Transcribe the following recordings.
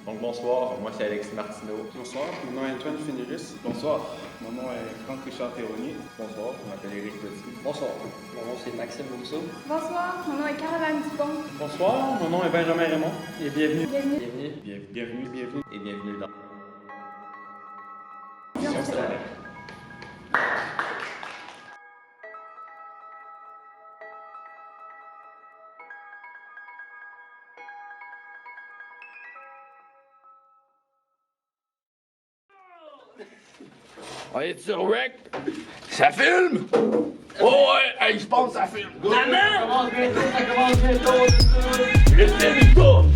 Donc bonsoir, moi c'est Alexis Martineau. Bonsoir, mon nom est Antoine Fénélis. Bonsoir, mon nom est Franck-Richard Théronnier. Bonsoir, je m'appelle Éric Petit. Bonsour, mon nom c'est Maxime Rousseau. Bonsoir, mon nom est Caroline Dupont. Bonsoir, mon nom est Benjamin Raymond et bienvenue. Bienvenue. Bienvenue. Et bienvenue dans... Vision stellaire. On est sur Rec? Ça filme? Oh ouais, hey, je pense que ça filme. Maman! Ça commence bientôt. Le film il tourne.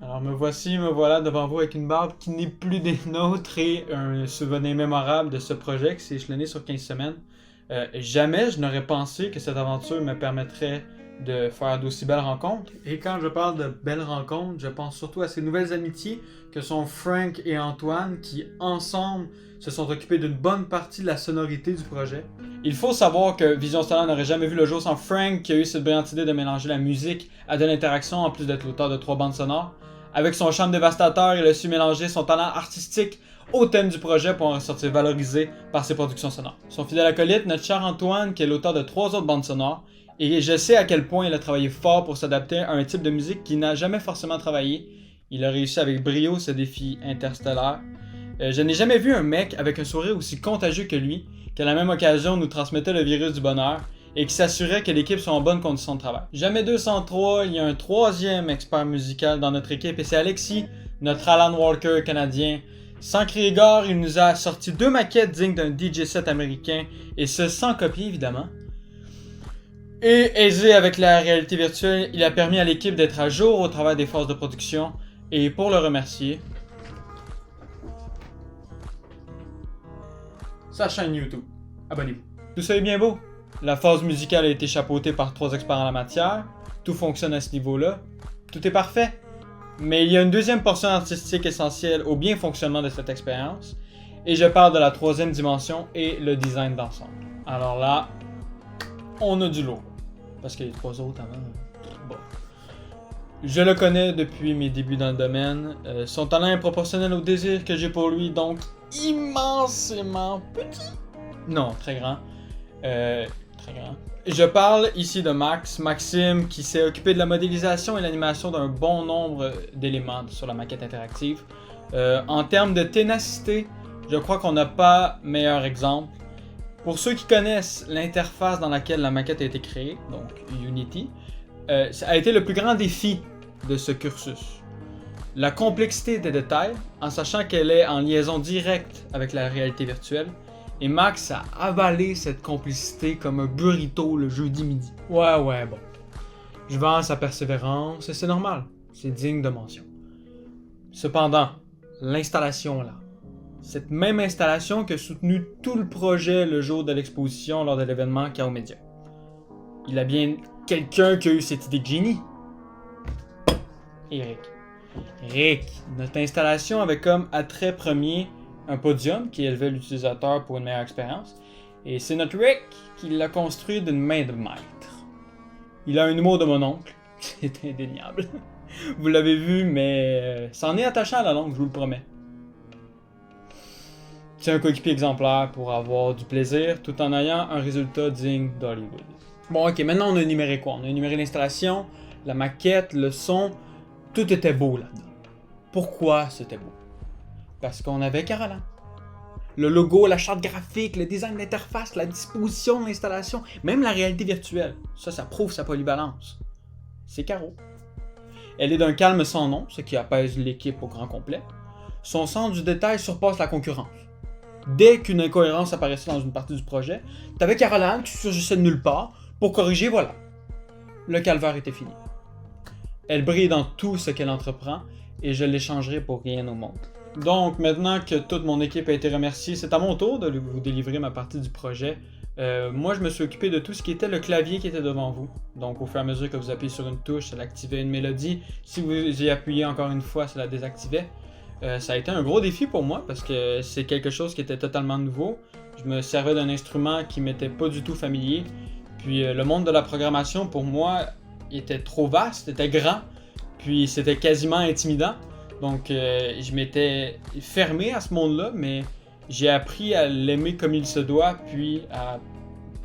Alors me voilà devant vous avec une barbe qui n'est plus des nôtres et un souvenir mémorable de ce projet qui s'est échelonné sur 15 semaines. Jamais je n'aurais pensé que cette aventure me permettrait de faire d'aussi belles rencontres. Et quand je parle de belles rencontres, je pense surtout à ces nouvelles amitiés que sont Frank et Antoine qui, ensemble, se sont occupés d'une bonne partie de la sonorité du projet. Il faut savoir que Vision Stellaire n'aurait jamais vu le jour sans Frank qui a eu cette brillante idée de mélanger la musique à de l'interaction en plus d'être l'auteur de 3 bandes sonores. Avec son charme dévastateur, il a su mélanger son talent artistique au thème du projet pour en ressortir valorisé par ses productions sonores. Son fidèle acolyte, notre cher Antoine, qui est l'auteur de 3 autres bandes sonores, et je sais à quel point il a travaillé fort pour s'adapter à un type de musique qu'il n'a jamais forcément travaillé. Il a réussi avec brio ce défi interstellaire. Je n'ai jamais vu un mec avec un sourire aussi contagieux que lui, qui à la même occasion nous transmettait le virus du bonheur, et qui s'assurait que l'équipe soit en bonne condition de travail. Jamais 203, il y a un 3e expert musical dans notre équipe et c'est Alexis, notre Alan Walker canadien. Sans crier gare, il nous a sorti 2 maquettes dignes d'un DJ set américain et ce sans copie évidemment. Et aisé avec la réalité virtuelle, il a permis à l'équipe d'être à jour au travers des phases de production et pour le remercier, sa chaîne YouTube. Abonnez-vous. Tout ça est bien beau. La phase musicale a été chapeautée par 3 experts en la matière, tout fonctionne à ce niveau-là, tout est parfait. Mais il y a une deuxième portion artistique essentielle au bien fonctionnement de cette expérience, et je parle de la 3e dimension et le design d'ensemble. Alors là, on a du lourd, parce que les 3 autres avant, bon. Je le connais depuis mes débuts dans le domaine, son talent est proportionnel au désir que j'ai pour lui, donc immensément petit. Non, très grand. Très grand. Je parle ici de Maxime, qui s'est occupé de la modélisation et l'animation d'un bon nombre d'éléments sur la maquette interactive. En termes de ténacité, je crois qu'on n'a pas meilleur exemple. Pour ceux qui connaissent l'interface dans laquelle la maquette a été créée, donc Unity, ça a été le plus grand défi de ce cursus. La complexité des détails, en sachant qu'elle est en liaison directe avec la réalité virtuelle, et Max a avalé cette complicité comme un burrito le jeudi midi. Ouais, bon. Je vends sa persévérance et c'est normal. C'est digne de mention. Cependant, l'installation là. Cette même installation qui a soutenu tout le projet le jour de l'exposition lors de l'événement Chaos Media. Il a bien quelqu'un qui a eu cette idée de génie. Rick, notre installation avait comme attrait premier un podium qui élevait l'utilisateur pour une meilleure expérience. Et c'est notre Rick qui l'a construit d'une main de maître. Il a un humour de mon oncle, c'est indéniable. Vous l'avez vu, mais c'en est attachant à la langue, je vous le promets. C'est un coéquipier exemplaire pour avoir du plaisir tout en ayant un résultat digne d'Hollywood. Bon, ok, maintenant on a énuméré quoi? On a énuméré l'installation, la maquette, le son, tout était beau là-dedans. Pourquoi c'était beau? Parce qu'on avait Caroline. Le logo, la charte graphique, le design d'interface, la disposition de l'installation, même la réalité virtuelle. Ça prouve sa polyvalence. C'est Caro. Elle est d'un calme sans nom, ce qui apaise l'équipe au grand complet. Son sens du détail surpasse la concurrence. Dès qu'une incohérence apparaissait dans une partie du projet, t'avais Caroline qui surgissait de nulle part pour corriger, voilà. Le calvaire était fini. Elle brille dans tout ce qu'elle entreprend et je l'échangerai pour rien au monde. Donc, maintenant que toute mon équipe a été remerciée, c'est à mon tour de vous délivrer ma partie du projet. Moi, je me suis occupé de tout ce qui était le clavier qui était devant vous. Donc, au fur et à mesure que vous appuyez sur une touche, ça activait une mélodie. Si vous y appuyez encore une fois, ça la désactivait. Ça a été un gros défi pour moi parce que c'est quelque chose qui était totalement nouveau. Je me servais d'un instrument qui m'était pas du tout familier. Puis, le monde de la programmation, pour moi, était trop vaste, était grand. Puis, c'était quasiment intimidant. Donc, je m'étais fermé à ce monde-là, mais j'ai appris à l'aimer comme il se doit, puis à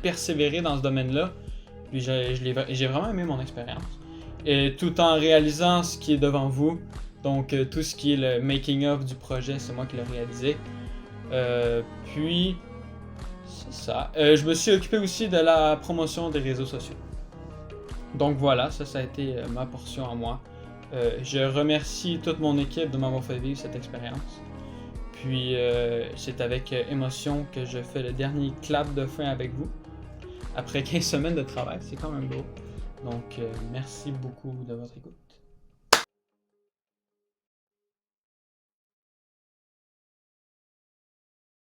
persévérer dans ce domaine-là. Puis j'ai vraiment aimé mon expérience. Et tout en réalisant ce qui est devant vous, donc tout ce qui est le making-of du projet, c'est moi qui l'ai réalisé. Puis, c'est ça. Je me suis occupé aussi de la promotion des réseaux sociaux. Donc voilà, ça a été ma portion à moi. Je remercie toute mon équipe de m'avoir fait vivre cette expérience. Puis c'est avec émotion que je fais le dernier clap de fin avec vous. Après 15 semaines de travail, c'est quand même beau. Donc merci beaucoup de votre écoute.